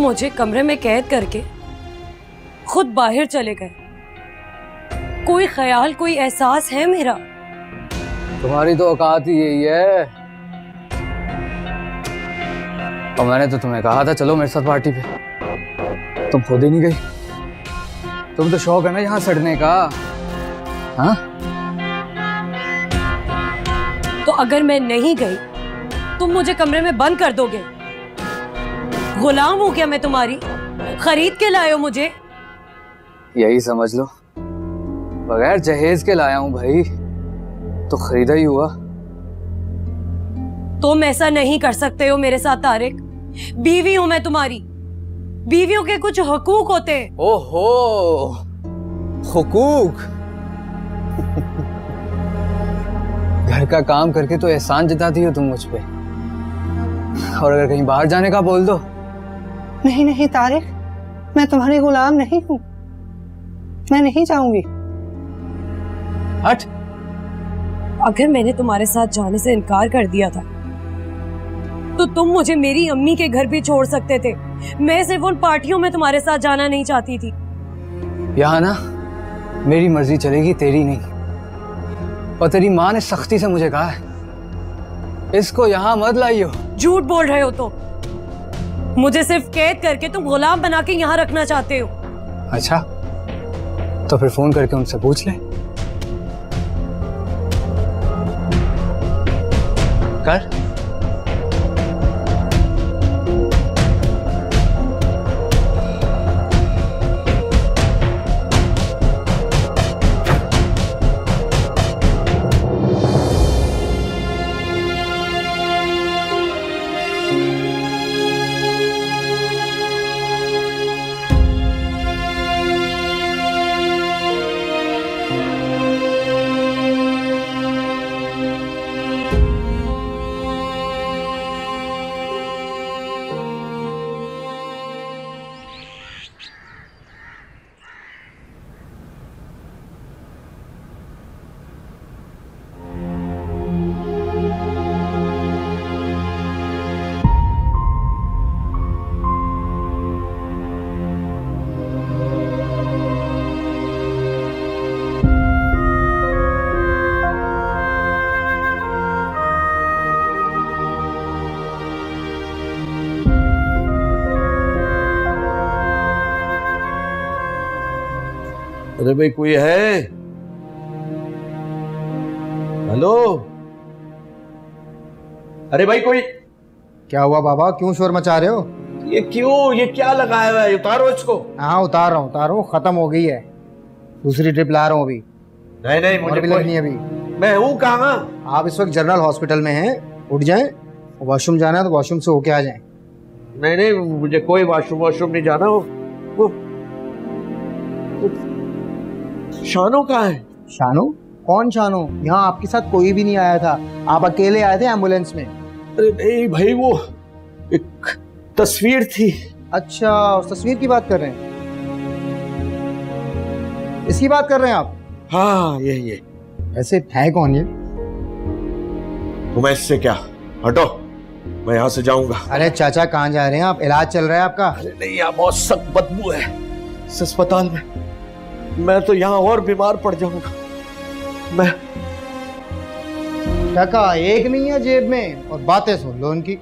मुझे कमरे में कैद करके खुद बाहर चले गए। कोई ख्याल, कोई एहसास है मेरा? तुम्हारी तो औकात ही यही है। और मैंने तो तुम्हें कहा था चलो मेरे साथ पार्टी पे, तुम खुद ही नहीं गई। तुम तो शौक है ना यहाँ सड़ने का। हाँ, तो अगर मैं नहीं गई तुम मुझे कमरे में बंद कर दोगे? गुलाम हूं क्या मैं तुम्हारी? खरीद के लाए हो मुझे? यही समझ लो, बगैर जहेज के लाया हूं भाई, तो खरीदा ही हुआ। तुम ऐसा नहीं कर सकते हो मेरे साथ तारिक। बीवी हूं मैं तुम्हारी, बीवियों के कुछ हकूक होते हैं। ओहो, हुकूक। घर का काम करके तो एहसान जताती हो तुम मुझ पे, और अगर कहीं बाहर जाने का बोल दो। नहीं नहीं तारिक, मैं तुम्हारी गुलाम नहीं हूं, मैं नहीं जाऊंगी। हट। अगर मैंने तुम्हारे साथ जाने से इनकार कर दिया था तो तुम मुझे मेरी अम्मी के घर भी छोड़ सकते थे। मैं सिर्फ उन पार्टियों में तुम्हारे साथ जाना नहीं चाहती थी। यहाँ ना मेरी मर्जी चलेगी, तेरी नहीं। और तेरी माँ ने सख्ती से मुझे कहा है इसको यहाँ मत लाइयो। झूठ बोल रहे हो तो मुझे सिर्फ कैद करके तुम गुलाम बना के यहाँ रखना चाहते हो। अच्छा, तो फिर फोन करके उनसे पूछ ले। कर। अरे भाई कोई है? हेलो? अरे भाई कोई? क्या हुआ बाबा, क्यों शोर मचा रहे हो? ये क्यों, ये क्या लगाया हुआ है? उतारो इसको। हाँ उतार रहा हूँ, खत्म हो गई है। दूसरी ट्रिप ला रहा हूँ अभी। नहीं नहीं, मुझे भी लगनी है अभी। मैं हूँ कहाँ? आप इस वक्त जनरल हॉस्पिटल में हैं, उठ जाएं। वॉशरूम जाना है तो वॉशरूम से होके आ जाएं। नहीं नहीं, मुझे कोई वॉशरूम नहीं जाना। वो शानो कहाँ है? शानो? कौन शानो? यहाँ आपके साथ कोई भी नहीं आया था, आप अकेले आए थे एम्बुलेंस में। अरे नहीं भाई, वो एक तस्वीर थी। अच्छा, उस तस्वीर की बात कर रहे हैं? इसकी बात कर रहे हैं आप? हाँ ये। ऐसे है कौन ये? तुम्हें इससे क्या, हटो, मैं यहाँ से जाऊंगा। अरे चाचा कहाँ जा रहे हैं आप? इलाज चल रहा है आपका? अरे नहीं, यहाँ बहुत सख्त बदबू है इस अस्पताल में। मैं तो यहाँ और बीमार पड़ जाऊंगा। मैं टका एक नहीं है जेब में और बातें सुन लो उनकी।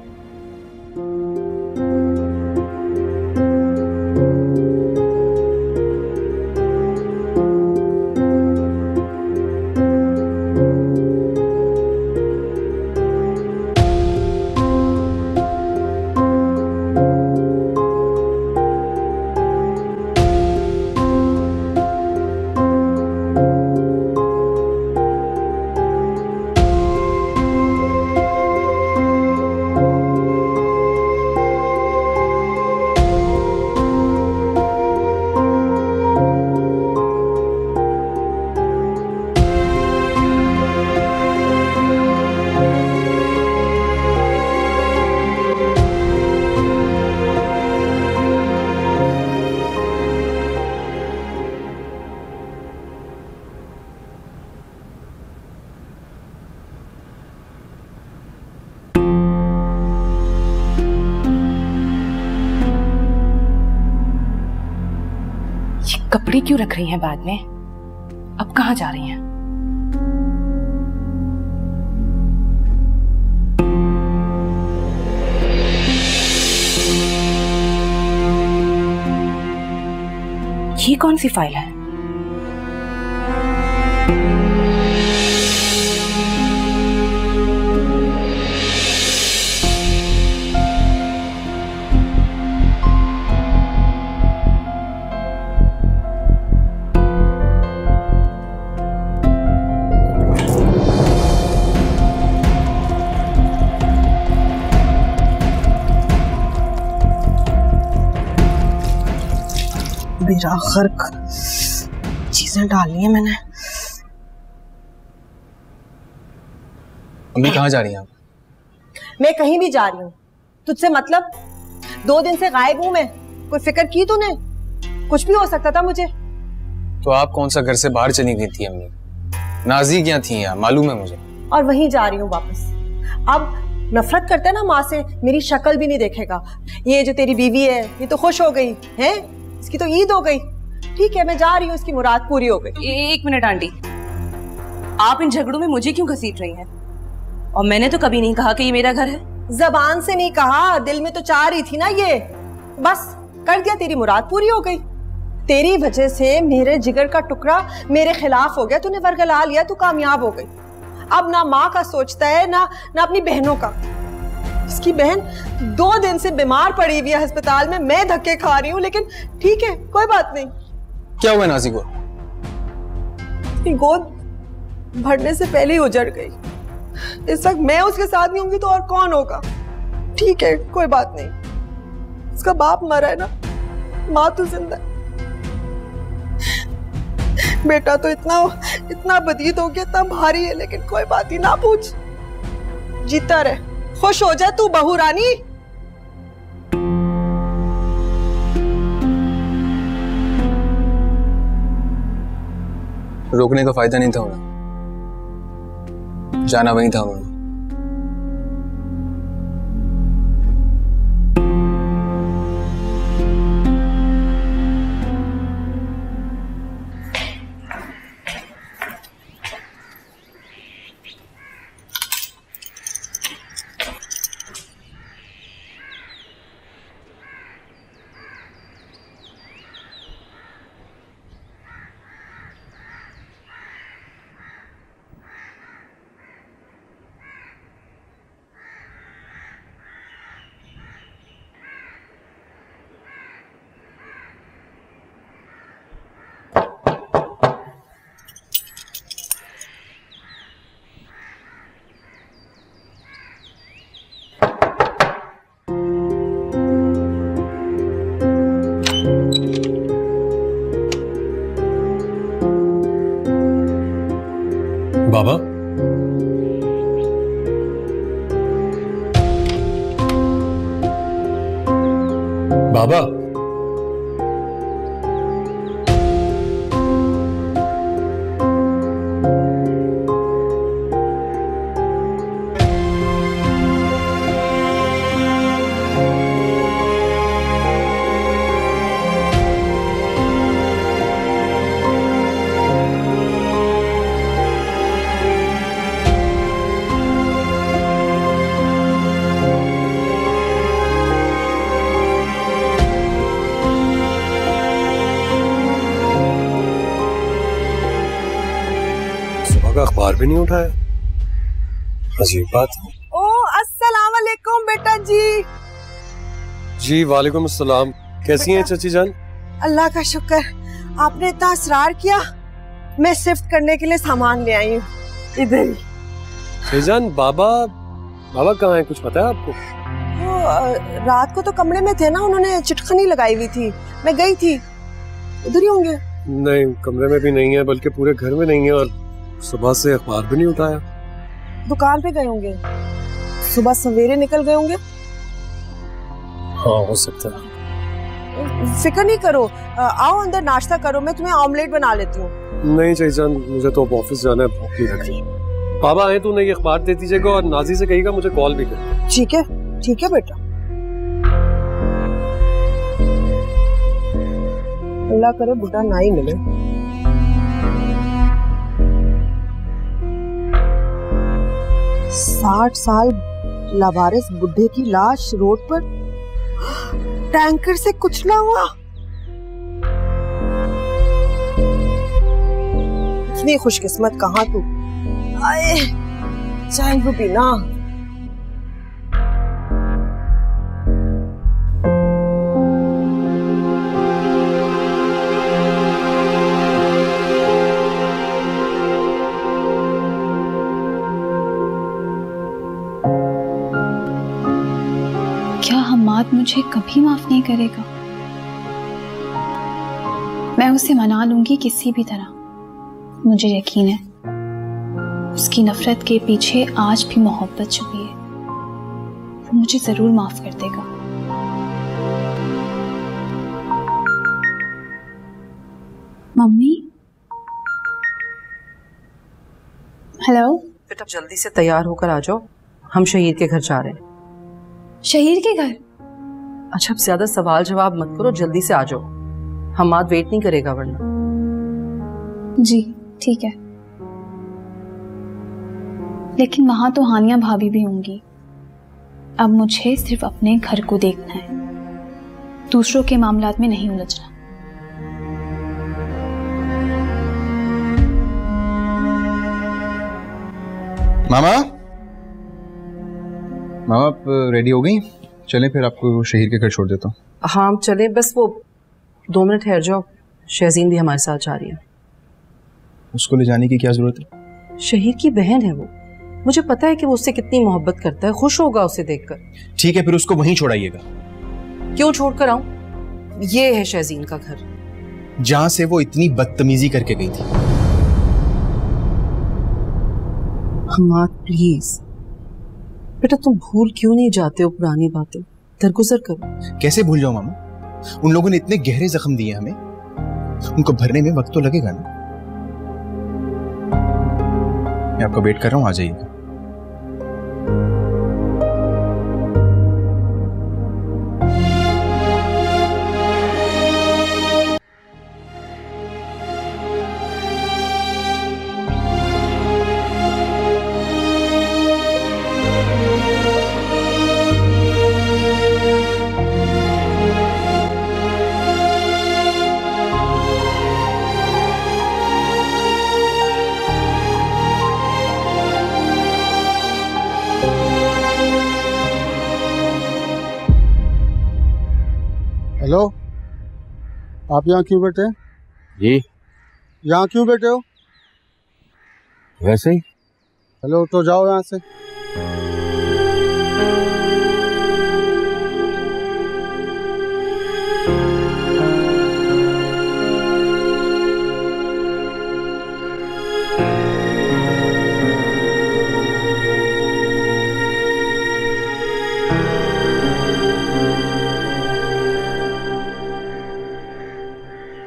कपड़े क्यों रख रही हैं बैग में? अब कहाँ जा रही हैं? ये कौन सी फाइल है? मेरा गर्क चीजें डालनी है मैंने। अम्मी कहाँ जा रही हैं आप? मैं कहीं भी जा रही हूँ, तुझसे मतलब? 2 दिन से गायब हूँ मैं। कोई फिक्र की तूने? कुछ भी हो सकता था मुझे। तो आप कौन सा घर से बाहर चली गई थी अम्मी? नाजी क्या थी यहाँ, मालूम है मुझे। और वहीं जा रही हूँ वापस। अब नफरत करते ना माँ से, मेरी शक्ल भी नहीं देखेगा। ये जो तेरी बीवी है ये तो खुश हो गई है, इसकी तो ईद हो गई। ठीक है मैं जा रही हूँ, इसकी मुराद पूरी हो गई। 1 मिनट आंटी, आप इन झगड़ों में मुझे क्यों घसीट रही हैं? और मैंने तो कभी नहीं कहा कि ये मेरा घर है। जबान से नहीं कहा, दिल में तो चाह रही थी ना ये। बस कर दिया, तेरी मुराद पूरी हो गई। तेरी वजह से मेरे जिगर का टुकड़ा मेरे खिलाफ हो गया, तूने वरगला लिया, तू कामयाब हो गई। अब ना माँ का सोचता है ना अपनी बहनों का। इसकी बहन 2 दिन से बीमार पड़ी हुई है अस्पताल में, मैं धक्के खा रही हूँ, लेकिन ठीक है कोई बात नहीं। क्या हुआ नाजी को? गोद भरने से पहले ही उजड़ गई। इस वक्त मैं उसके साथ नहीं होंगी तो और कौन होगा? ठीक है कोई बात नहीं, उसका बाप मरा है ना, माँ तो जिंदा है। बेटा तो इतना बदीद हो गया, इतना भारी है, लेकिन कोई बात ही ना पूछ, जीता रहे, खुश हो जा तू बहू रानी। रोकने का फायदा नहीं था उन्हें, जाना वहीं था उन्होंने। बाबा, बाबा, अखबार भी नहीं उठाया, अजीब बात है। ओ अस्सलाम वालेकुम बेटा जी। जी वालेकुम अस्सलाम। कैसी हैं चाची जान? अल्लाह का शुक्र, आपने इतना इसरार किया, मैं शिफ्ट करने के लिए सामान ले आई हूँ इधर ही। चाची जान, बाबा कहाँ है, कुछ पता है आपको? वो रात को तो कमरे में थे ना, उन्होंने चिटखनी लगाई हुई थी, मैं गई थी, उधर ही होंगे। नहीं, कमरे में भी नहीं है, बल्कि पूरे घर में नहीं है, और सुबह से अखबार भी नहीं उठाया। दुकान पे गए होंगे, सुबह सवेरे निकल गए होंगे। हाँ हो सकता है। फिक्र नहीं करो, आओ अंदर नाश्ता करो, मैं तुम्हें ऑमलेट बना लेती हूँ। नहीं चाची जान, मुझे तो ऑफिस जाना है, भूख नहीं लग रही। बाबा आए तो उन्हें ये अखबार दे दीजिएगा, और नाजी से कहिएगा मुझे कॉल भी कर। ठीक है बेटा। अल्लाह करे बुढ़ा ना ही मिले। साठ साल लावारिस बुढ़े की लाश रोड पर टैंकर से कुचला हुआ। इतनी खुशकिस्मत कहाँ तू। आए चाय को पीना। क्या हम्माद मुझे कभी माफ नहीं करेगा? मैं उसे मना लूंगी किसी भी तरह। मुझे यकीन है उसकी नफरत के पीछे आज भी मोहब्बत छुपी है। वो मुझे जरूर माफ कर देगा। मम्मी, हेलो बेटा, जल्दी से तैयार होकर आ जाओ, हम शहीद के घर जा रहे हैं। शहीद के घर? अच्छा, अब ज्यादा सवाल जवाब मत करो, जल्दी से आ जाओ, हम्माद वेट नहीं करेगा वरना। जी ठीक है, लेकिन वहां तो हानिया भाभी भी होंगी। अब मुझे सिर्फ अपने घर को देखना है, दूसरों के मामलात में नहीं उलझना। मामा, मामा आप रेडी हो गई? चलें फिर आपको शहीद के घर छोड़ देता हूँ। हाँ चले, बस वो 2 मिनट ठहर जाओ, शहजीन भी हमारे साथ जा रही है। उसको ले जाने की क्या जरूरत है? शहीद की बहन है वो, मुझे पता है कि वो उससे कितनी मोहब्बत करता है, खुश होगा उसे देखकर। ठीक है, फिर उसको वहीं छोड़ाइएगा। क्यों छोड़कर आऊं? ये है शहजीन का घर, जहां से वो इतनी बदतमीजी करके गई थी। हम्माद प्लीज बेटा, तुम भूल क्यों नहीं जाते हो पुरानी बातें? दरगुजर करो। कैसे भूल जाऊं मामा? उन लोगों ने इतने गहरे जख्म दिए हमें, उनको भरने में वक्त तो लगेगा ना। मैं आपका वेट कर रहा हूं, आ जाइएगा। हेलो, आप यहाँ क्यों बैठे हैं? जी, यहाँ क्यों बैठे हो? वैसे ही। हेलो, तो जाओ यहाँ से।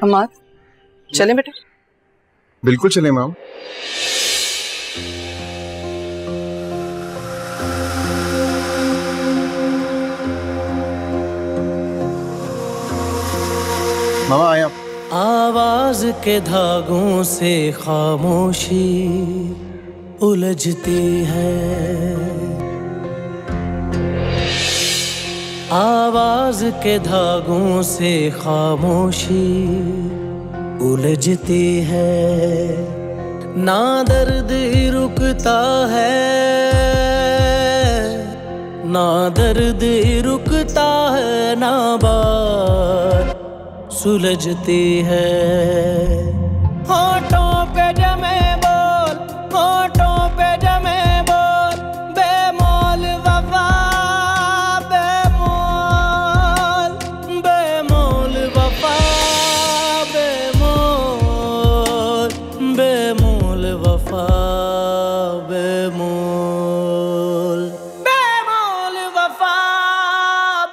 हम्माद चलें बेटा? बिल्कुल चले माम। मामा आए आप। आवाज के धागों से खामोशी उलझती है, आवाज के धागों से खामोशी उलझती है। ना दर्द रुकता है, ना दर्द रुकता है, ना बात सुलझती है। होठों पे जमे बोल, होठों पे जमे बोल, बेमोल वफा, बेमोल, बेमोल वफा, बेमोल, बेमोल वफा, बेमोल, बेमोल वफा,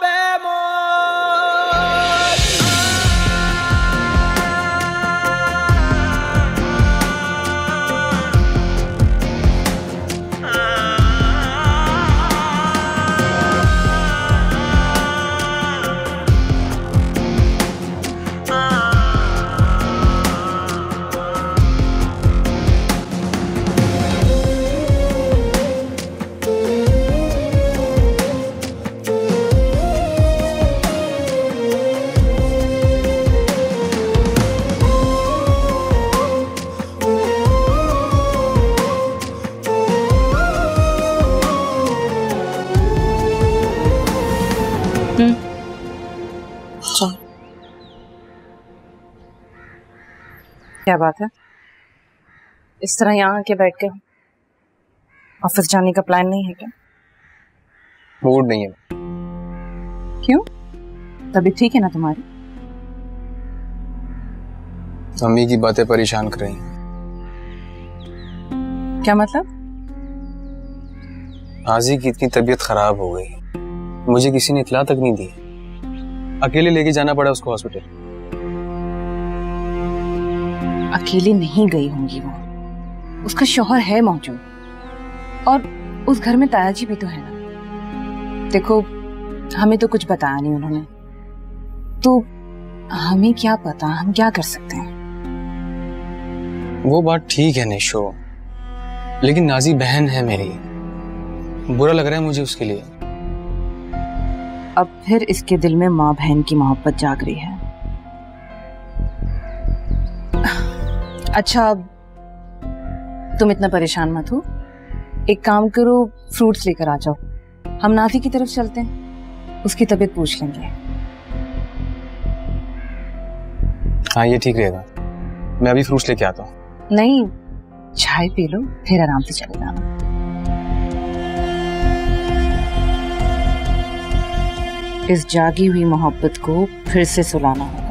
बेमोल। चल। क्या बात है, इस तरह यहाँ आके बैठ के? ऑफिस जाने का प्लान नहीं है क्या? मूड नहीं है। क्यों? तबीयत ठीक है ना तुम्हारी? अम्मी की बातें परेशान कर रही हैं। क्या मतलब? नाजी की इतनी तबीयत खराब हो गई, मुझे किसी ने इत्तला तक नहीं दी। अकेले लेके जाना पड़ा उसको हॉस्पिटल। अकेले नहीं गई होंगी वो, उसका शौहर है मौजूद, और उस घर में ताया जी भी तो है ना। देखो, हमें तो कुछ बताया नहीं उन्होंने, तो हमें क्या पता, हम क्या कर सकते हैं। वो बात ठीक है निशो, लेकिन नाजी बहन है मेरी, बुरा लग रहा है मुझे उसके लिए। अब फिर इसके दिल में माँ बहन की मोहब्बत जाग रही है। अच्छा, तुम इतना परेशान मत हो, एक काम करो, फ्रूट्स लेकर आ जाओ, हम नाथी की तरफ चलते हैं, उसकी तबीयत पूछ लेंगे। हाँ, ये ठीक रहेगा। मैं अभी फ्रूट्स लेके आता हूँ। नहीं, चाय पी लो, फिर आराम से चले जाना। इस जागी हुई मोहब्बत को फिर से सुलाना होगा।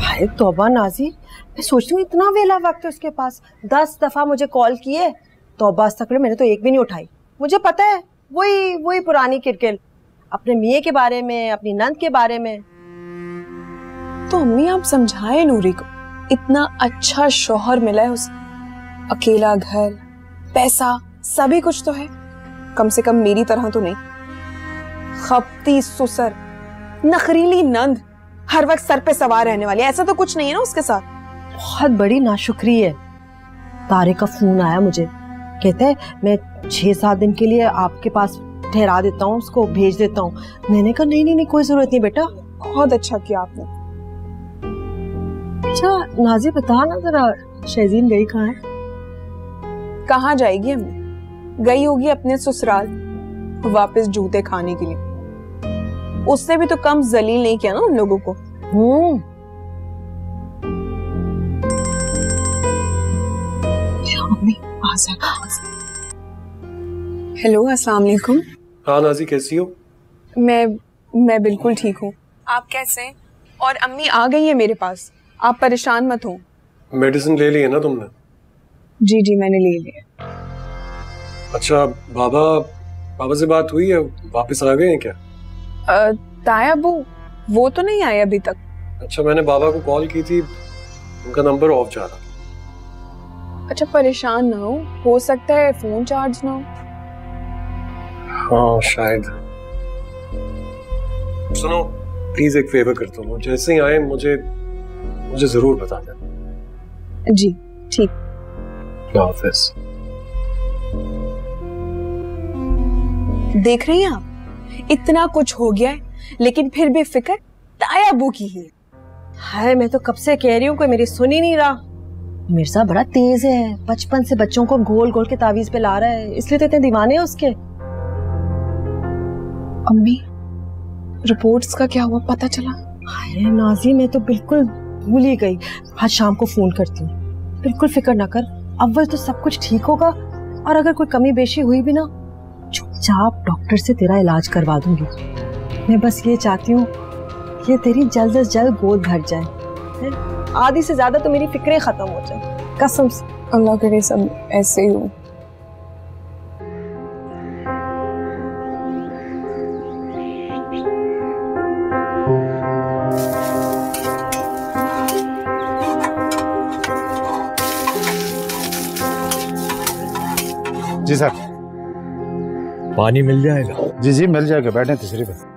हाय तौबा नाजी, मैं सोचती हूँ इतना वेला वक्त है उसके पास, 10 दफा मुझे कॉल किए, तौबा अस्तगफिर, मैंने तो एक भी नहीं उठाई। मुझे पता है वही पुरानी किरकिर, अपने मियाँ के बारे में, अपनी नंद के बारे में। तो अम्मी आप समझाए नूरी को, इतना अच्छा शौहर मिला है उसे, अकेला घर, पैसा, सभी कुछ तो है, कम से कम मेरी तरह तो नहीं। खपती सुसर, नखरीली नंद, हर वक्त सर पे सवार रहने वाली, ऐसा तो कुछ नहीं है ना उसके साथ। बहुत बड़ी नाशुक्री है। तारे का फोन आया मुझे, कहते हैं मैं 6-7 दिन के लिए आपके पास ठहरा देता हूँ, उसको भेज देता हूँ। मैंने कहा नहीं, कोई जरूरत नहीं बेटा। बहुत अच्छा किया आपने। अच्छा नाजी, बता ना जरा, शहजीन गई कहाँ है? कहाँ जाएगी अम्मी, गई होगी अपने ससुराल वापस जूते खाने के लिए। उससे भी तो कम जलील नहीं किया ना उन लोगों को। हेलो, अस्सलाम वालेकुम। हाँ नाजी, कैसी हो? मैं बिल्कुल ठीक हूँ, आप कैसे हैं? और अम्मी आ गई है मेरे पास, आप परेशान मत हो। मेडिसिन ले ली है ना तुमने? जी मैंने ले लिया। अच्छा, बाबा से बात हुई है, वापस आ गए हैं क्या? ताया वो तो नहीं आए अभी तक। अच्छा, मैंने बाबा को कॉल की थी, उनका नंबर ऑफ जा रहा। अच्छा, परेशान ना हो सकता है फोन चार्ज ना हो। हाँ शायद। सुनो प्लीज, एक फेवर करता हूँ, जैसे ही आए मुझे जरूर बता देना। जी ठीक। हाफिज। देख रही हैं आप, इतना कुछ हो गया है लेकिन फिर भी फिक्र ताया अबू की है। हाय, मैं तो कब से कह रही हूँ, कोई मेरी सुन ही नहीं रहा। मिर्जा बड़ा तेज है, बचपन से बच्चों को गोल गोल के तावीज पे ला रहा है, इसलिए तो इतने दीवाने हैं उसके। अम्मी, रिपोर्ट्स का क्या हुआ, पता चला? हाय नाजी, मैं तो बिल्कुल भूल ही गई, आज शाम को फोन करती हूँ। बिल्कुल फिक्र ना कर, अव्वल तो सब कुछ ठीक होगा, और अगर कोई कमी बेशी हुई भी ना, चुपचाप डॉक्टर से तेरा इलाज करवा दूंगी। मैं बस ये चाहती हूँ ये तेरी जल्द से जल्द गोद भर जाए, आधी से ज्यादा तो मेरी फिक्रें खत्म हो जाए, कसम से। अल्लाह करे सब ऐसे ही हो। जी सर। पानी मिल जाएगा? जी मिल जाएगा, बैठे तशरीफ है।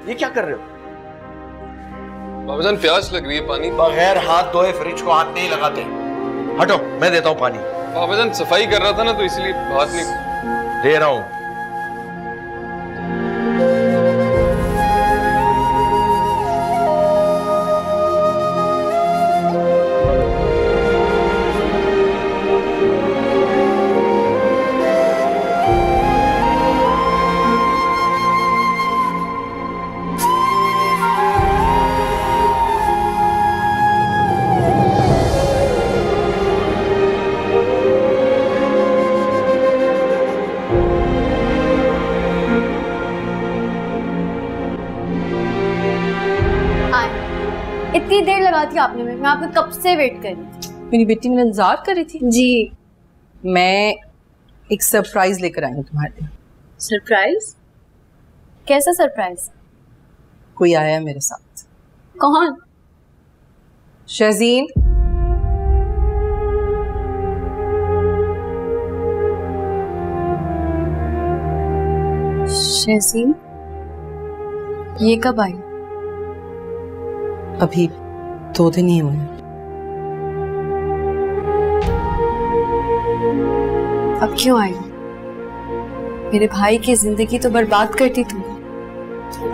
ये क्या कर रहे हो? बाबा जान प्यास लग रही है, पानी। बगैर हाथ धोए फ्रिज को हाथ नहीं लगाते। हटो, मैं देता हूँ पानी। बाबा जान सफाई कर रहा था ना, तो इसलिए हाथ नहीं दे रहा हूँ। इतनी देर लगा दी आपने, मैं आपको कब से वेट कर रही थी। मेरी बेटी मेरा इंतजार कर रही थी जी। मैं एक सरप्राइज लेकर आई हूँ तुम्हारे लिए। सरप्राइज? कैसा सरप्राइज? कोई आया है मेरे साथ। कौन? शहजीन। शहजीन? ये कब आई? अभी 2 दिन ही हुए। अब क्यों आई? मेरे भाई की जिंदगी तो बर्बाद करती तुम,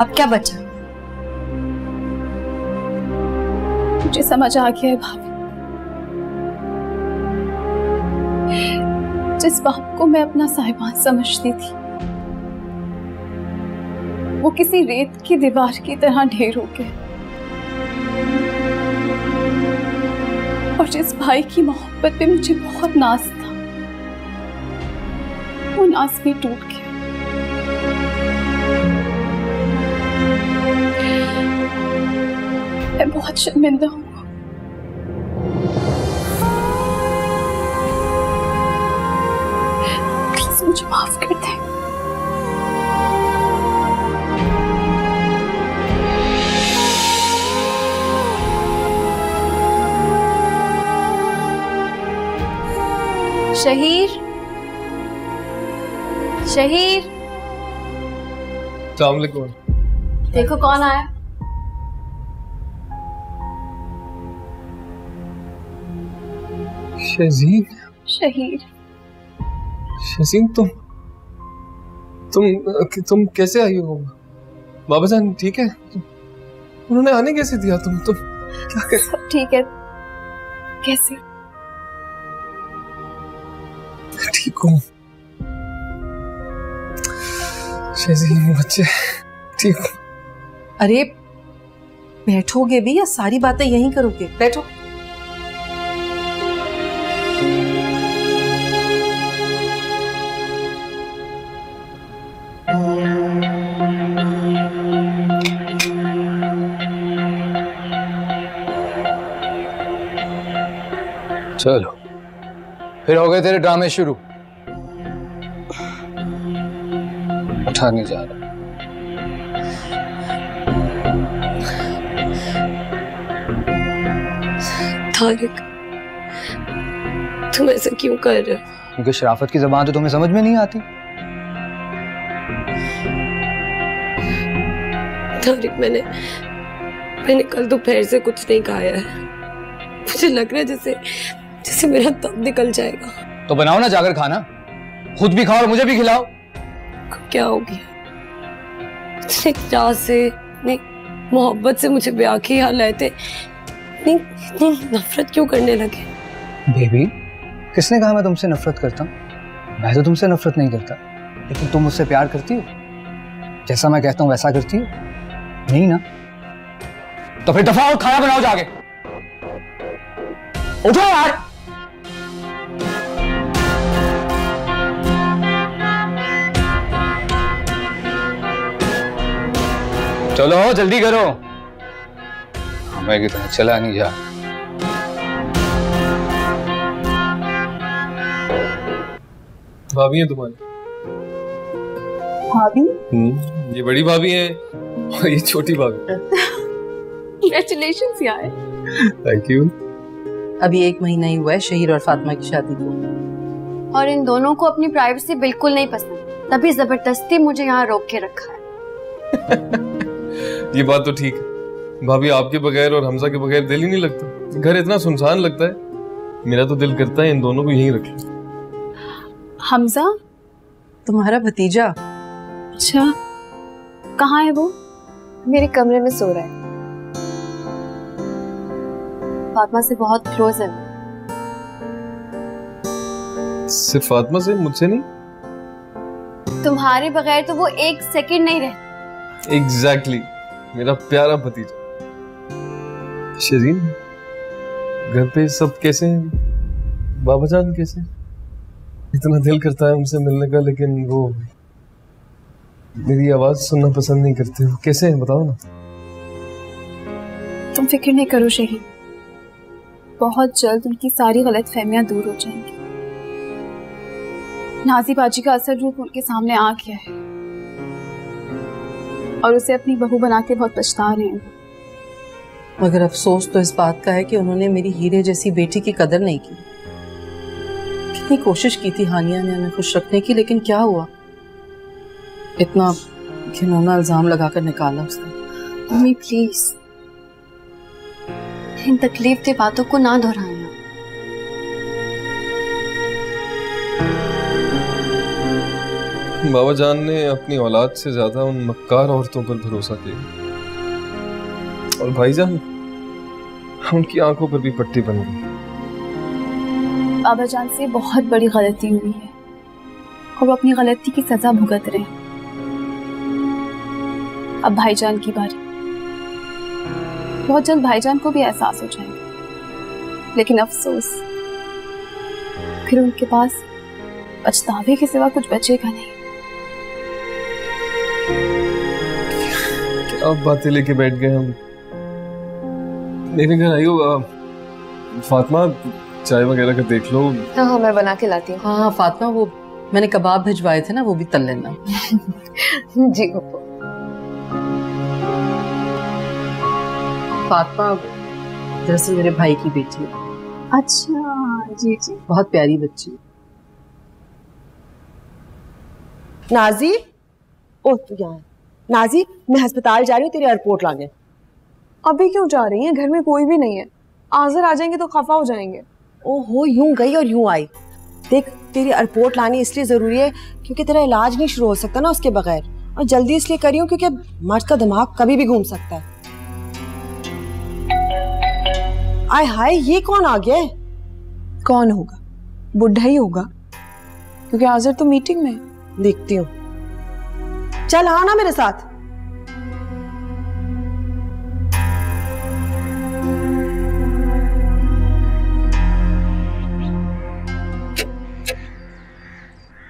अब क्या बचा? मुझे समझ आ गया है भाभी, जिस बाप को मैं अपना साहिबान समझती थी वो किसी रेत की दीवार की तरह ढेर हो गया, और जिस भाई की मोहब्बत पे मुझे बहुत नाज था वो नाज भी टूट गया। मैं बहुत शर्मिंदा हूँ। प्लीज मुझे माफ कर दे। शहीर, शहीर, अस्सलाम वालेकुम। देखो कौन आया। शहजीन। शहीर। शहजीन, तुम कैसे आई हो? बाबा जान ठीक है? उन्होंने आने कैसे दिया? तुम क्या कर? सब ठीक है। कैसे? ठीक हूँ शहजीन, बच्चे ठीक हूँ। अरे बैठोगे भी या सारी बातें यहीं करोगे? बैठो। चलो फिर हो गए तेरे ड्रामे शुरू। उठा नहीं जा रहा। तारिक, तुम ऐसा क्यों कर रहे हो? क्योंकि शराफत की ज़बान तो तुम्हें समझ में नहीं आती। तारिक, मैंने कल दोपहर से कुछ नहीं खाया है। मुझे लग रहा है जैसे मेरा दम निकल जाएगा। तो बनाओ ना जाकर खाना, खुद भी खाओ और मुझे भी खिलाओ। क्या हो गया? इतने चाह से, नहीं मोहब्बत से मुझे ब्याह के यहाँ लाए थे, इतनी नफरत क्यों करने लगे? बेबी, किसने कहा मैं तुमसे नफरत करता हूँ? मैं तो तुमसे नफरत नहीं करता, लेकिन तुम मुझसे प्यार करती हो? जैसा मैं कहता हूँ वैसा करती हो? नहीं ना? तो फिर दफा हो, खाना बनाओ जाके। उठो यार। चलो जल्दी करो, हमें की तरह चला नहीं जा। भाभी हैं तुम्हारी? भाभी? ये बड़ी भाभी हैं और ये छोटी भाभी। Congratulations यार। Thank you. अभी 1 महीना ही हुआ है शहीर और फातिमा की शादी को, और इन दोनों को अपनी प्राइवेसी बिल्कुल नहीं पसंद, तभी जबरदस्ती मुझे यहाँ रोक के रखा है। ये बात तो ठीक है भाभी, आपके बगैर और हमजा के बगैर दिल ही नहीं लगता, घर इतना सुनसान लगता है। मेरा तो दिल करता है इन दोनों को यहीं रख लो। हमजा तुम्हारा भतीजा? अच्छा, कहाँ है वो? मेरे कमरे में सो रहा है। फातिमा से बहुत क्लोज है। सिर्फ फातिमा से, मुझसे नहीं? तुम्हारे बगैर तो वो एक सेकंड नहीं रहता। एग्जैक्टली, मेरा प्यारा भतीजा। शरीन, घर पे सब कैसे हैं? बाबा जान कैसे? इतना दिल करता है उनसे मिलने का, लेकिन वो मेरी आवाज सुनना पसंद नहीं करते। कैसे हैं बताओ ना। तुम फिक्र नहीं करो शहीद, बहुत जल्द उनकी सारी गलतफहमियां दूर हो जाएंगी। नाजी बाजी का असर रूप उनके सामने आ गया है और उसे अपनी बहू बना के बहुत पछता रहे हैं। मगर अफसोस तो इस बात का है कि उन्होंने मेरी हीरे जैसी बेटी की कदर नहीं की। कितनी कोशिश की थी हानिया ने हमें खुश रखने की, लेकिन क्या हुआ, इतना घिनौना इल्जाम लगाकर निकाला उसने। मम्मी प्लीज, इन तकलीफ की बातों को ना दोहराना। बाबा जान ने अपनी औलाद से ज्यादा उन मक्कार औरतों पर भरोसा किया, और भाईजान उनकी आंखों पर भी पट्टी बन गई। बाबा जान से बहुत बड़ी गलती हुई है और वो अपनी गलती की सजा भुगत रहे हैं। अब भाईजान की बारी। बहुत जल्द भाईजान को भी एहसास हो जाएगा, लेकिन अफसोस फिर उनके पास पछतावे के सिवा कुछ बचेगा नहीं। अब बातें लेके बैठ गए हम। मेरे घर आई हो फातिमा, चाय वगैरह का देख लो। हाँ, मैं बना के लाती हूँ। हाँ फातिमा, वो मैंने कबाब भिजवाए थे ना, वो भी तल लेना। जी फातिमा दरअसल मेरे भाई की बेटी है। अच्छा, जी जी, बहुत प्यारी बच्ची। नाजी, ओ तू यहाँ। नाजी, मैं अस्पताल जा रही हूँ तेरी रिपोर्ट लाने। अभी क्यों जा रही है? घर में कोई भी नहीं है। आज़र आ जाएंगे तो खफा हो जाएंगे। ओहो, यूं गई और यूं आई। देख, तेरी रिपोर्ट लानी इसलिए जरूरी है क्योंकि तेरा इलाज नहीं शुरू हो सकता ना उसके बगैर, और जल्दी इसलिए करी हूँ क्योंकि मर्द का दिमाग कभी भी घूम सकता है। आय हाय, ये कौन आ गया है? कौन होगा? बुढ़ा ही होगा, क्योंकि आज़र तो मीटिंग में। देखती हूँ, चल हाँ ना मेरे साथ।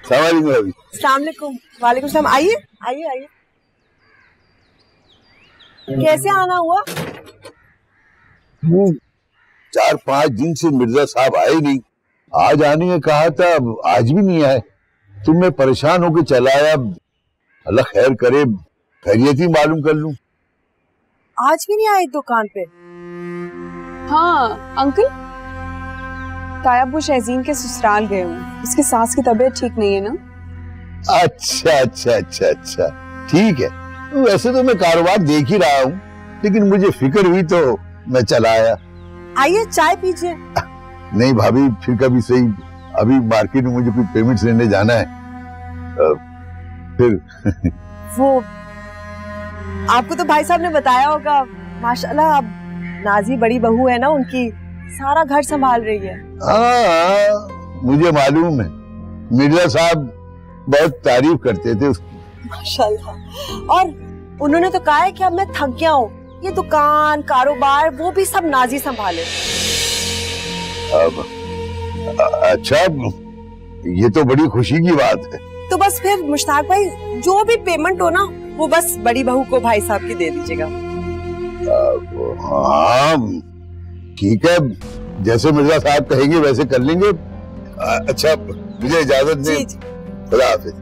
सलामुअलैकुम। वालेकुम सलाम। आइए आइए आइए। कैसे आना हुआ? 4-5 दिन से मिर्जा साहब आए नहीं। आज आने का कहा था, आज भी नहीं आए। तुम मैं परेशान होकर चला आया। अल्लाह खैर करे, खैरियत ही मालूम कर लूं। आज भी नहीं आए दुकान पे? हाँ अंकल, तायाब शहजीन के ससुराल गए हुए, उसकी सास की तबीयत ठीक नहीं है ना। अच्छा अच्छा अच्छा अच्छा, ठीक है। वैसे तो मैं कारोबार देख ही रहा हूँ, लेकिन मुझे फिक्र हुई तो मैं चला आया। आइए चाय पीजिए। नहीं भाभी, फिर कभी सही। अभी मार्केट में मुझे कुछ पेमेंट्स लेने जाना है। फिर वो आपको तो भाई साहब ने बताया होगा, माशाल्लाह अब नाजी बड़ी बहू है ना उनकी, सारा घर संभाल रही है। हाँ, मुझे मालूम है। मिर्जा साहब बहुत तारीफ करते थे उसकी। माशाल्लाह। और उन्होंने तो कहा है कि अब मैं थक गया हूँ, ये दुकान कारोबार वो भी सब नाजी संभाले। अच्छा, ये तो बड़ी खुशी की बात है। तो बस फिर मुश्ताक भाई, जो भी पेमेंट हो ना वो बस बड़ी बहू को भाई साहब की दे दीजिएगा। हाँ ठीक है, जैसे मिर्जा साहब कहेंगे वैसे कर लेंगे। अच्छा, मुझे इजाजत दें। खुदा हाफिज।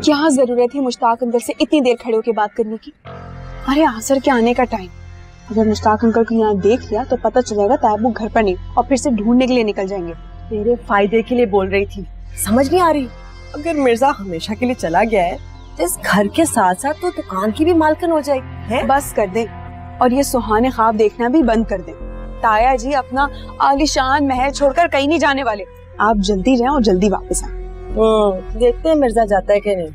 क्या जरूरत है मुश्ताक अंकल से इतनी देर खड़े होकर बात करने की? अरे आसर के आने का टाइम। अगर मुश्ताक अंकल को यहाँ देख लिया तो पता चलेगा तायाब घर पर नहीं, और फिर से ढूंढने के लिए निकल जाएंगे। तेरे फायदे के लिए बोल रही थी, समझ नहीं आ रही? अगर मिर्जा हमेशा के लिए चला गया है तो इस घर के साथ साथ तो दुकान की भी मालकिन हो जाएगी है? बस कर दे और ये सुहाने ख्वाब देखना भी बंद कर दे। ताया जी अपना आलीशान महल छोड़कर कहीं नहीं जाने वाले। आप जल्दी जाएं और जल्दी वापस आए। देखते हैं मिर्जा जाता है कि नहीं।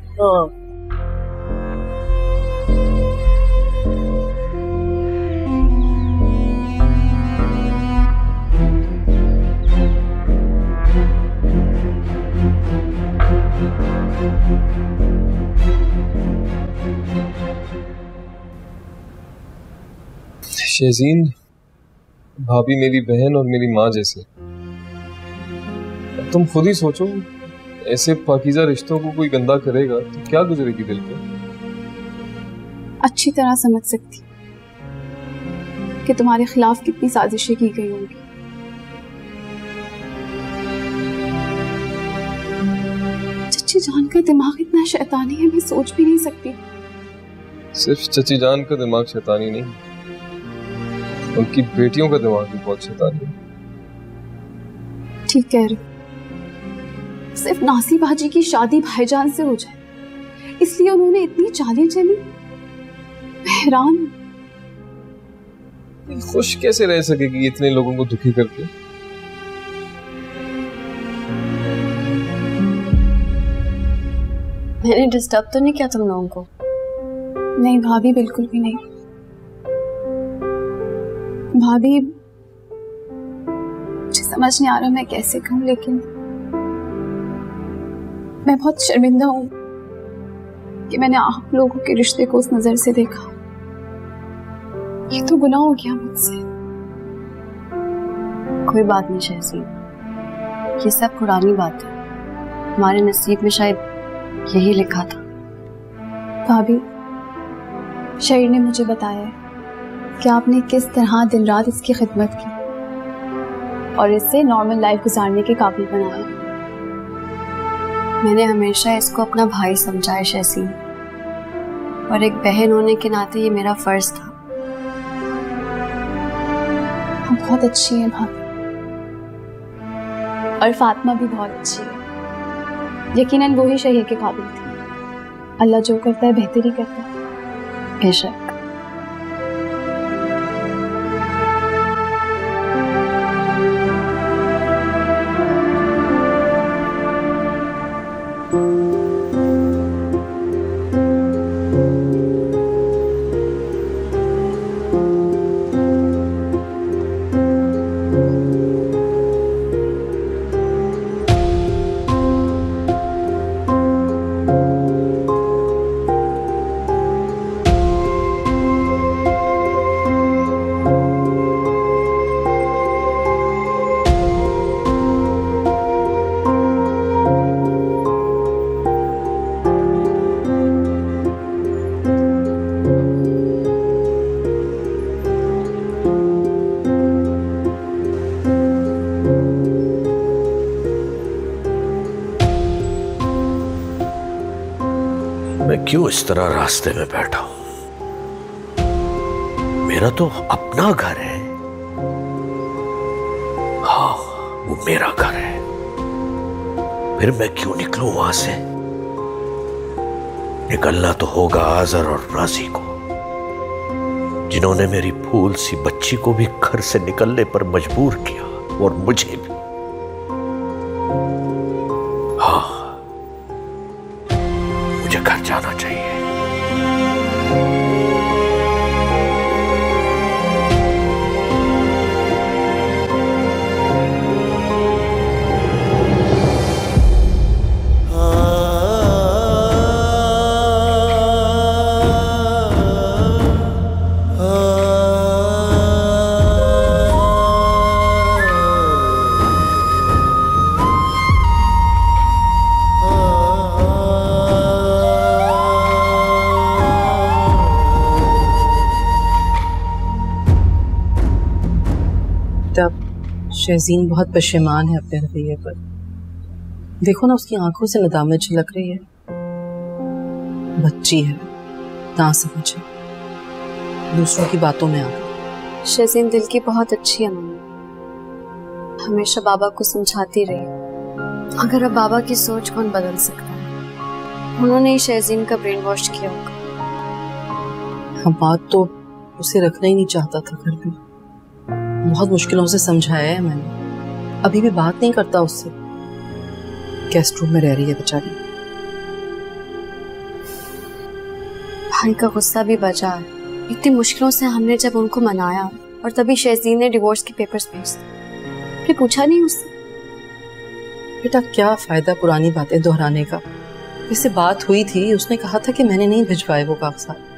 शहजीन, भाभी मेरी बहन और मेरी माँ जैसे। अब तुम खुद ही सोचो, ऐसे पाकीज़ा रिश्तों को कोई गंदा करेगा तो क्या गुजरेगी दिल पे। अच्छी तरह समझ सकती कि तुम्हारे खिलाफ कितनी साजिशें की गई होंगी। चची जान का दिमाग इतना शैतानी है, मैं सोच भी नहीं सकती। सिर्फ चची जान का दिमाग शैतानी नहीं, उनकी बेटियों का दिमाग भी बहुत शैतानी है। ठीक कह रहे, सिर्फ नासी बाजी की शादी भाईजान से हो जाए इसलिए उन्होंने इतनी चालें चली। हैरान हूं, खुश कैसे रह सकेगी इतने लोगों को दुखी करके। मैंने डिस्टर्ब तो नहीं किया तुम लोगों को? नहीं भाभी, बिल्कुल भी नहीं। भाभी मुझे समझ नहीं आ रहा मैं कैसे कहूं, लेकिन मैं बहुत शर्मिंदा हूं कि मैंने आप लोगों के रिश्ते को उस नजर से देखा। ये तो गुनाह हो गया मुझसे। कोई बात नहीं शहज़ी, ये सब पुरानी बात है। हमारे नसीब में शायद यही लिखा था। भाभी, शायर ने मुझे बताया कि आपने किस तरह दिन रात इसकी खिदमत की और इससे नॉर्मल लाइफ गुजारने के काबिल बनाया। मैंने हमेशा इसको अपना भाई समझा है शहज़ी, और एक बहन होने के नाते ये मेरा फर्ज था। हम बहुत अच्छी हैं भाभी, और फातिमा भी बहुत अच्छी है। यकीनन वो ही शहीद के काबिल थी। अल्लाह जो करता है बेहतर ही करता है। बेशक। मैं क्यों इस तरह रास्ते में बैठा हूं? मेरा तो अपना घर है। हाँ, वो मेरा घर है। फिर मैं क्यों निकलूं वहां से? निकलना तो होगा आज़र और राजी को, जिन्होंने मेरी फूल सी बच्ची को भी घर से निकलने पर मजबूर किया, और मुझे भी। हाँ, मुझे घर जाना चाहिए। शहजीन बहुत पशेमान है अपने रवैये पर। देखो ना, उसकी आंखों से नदामत झलक रही है। बच्ची है, ना समझे, दूसरों की बातों में आ गई। शहजीन दिल की बहुत अच्छी है मम्मी, हमेशा बाबा को समझाती रही अगर अब बाबा की सोच कौन बदल सकता है? उन्होंने ही शहजीन का ब्रेन वॉश किया होगा। हमाद तो उसे रखना ही नहीं चाहता था घर में। बहुत मुश्किलों से समझाया है मैंने, अभी भी बात नहीं करता उससे। गेस्ट रूम में रह रही है बेचारी। भाई का गुस्सा भी बचा है। इतनी मुश्किलों से हमने जब उनको मनाया और तभी शहजीन ने डिवोर्स के पेपर्स भेज दिए। फिर पूछा नहीं उससे। बेटा क्या फायदा पुरानी बातें दोहराने का। इससे बात हुई थी, उसने कहा था कि मैंने नहीं भिजवाए वो कागजात।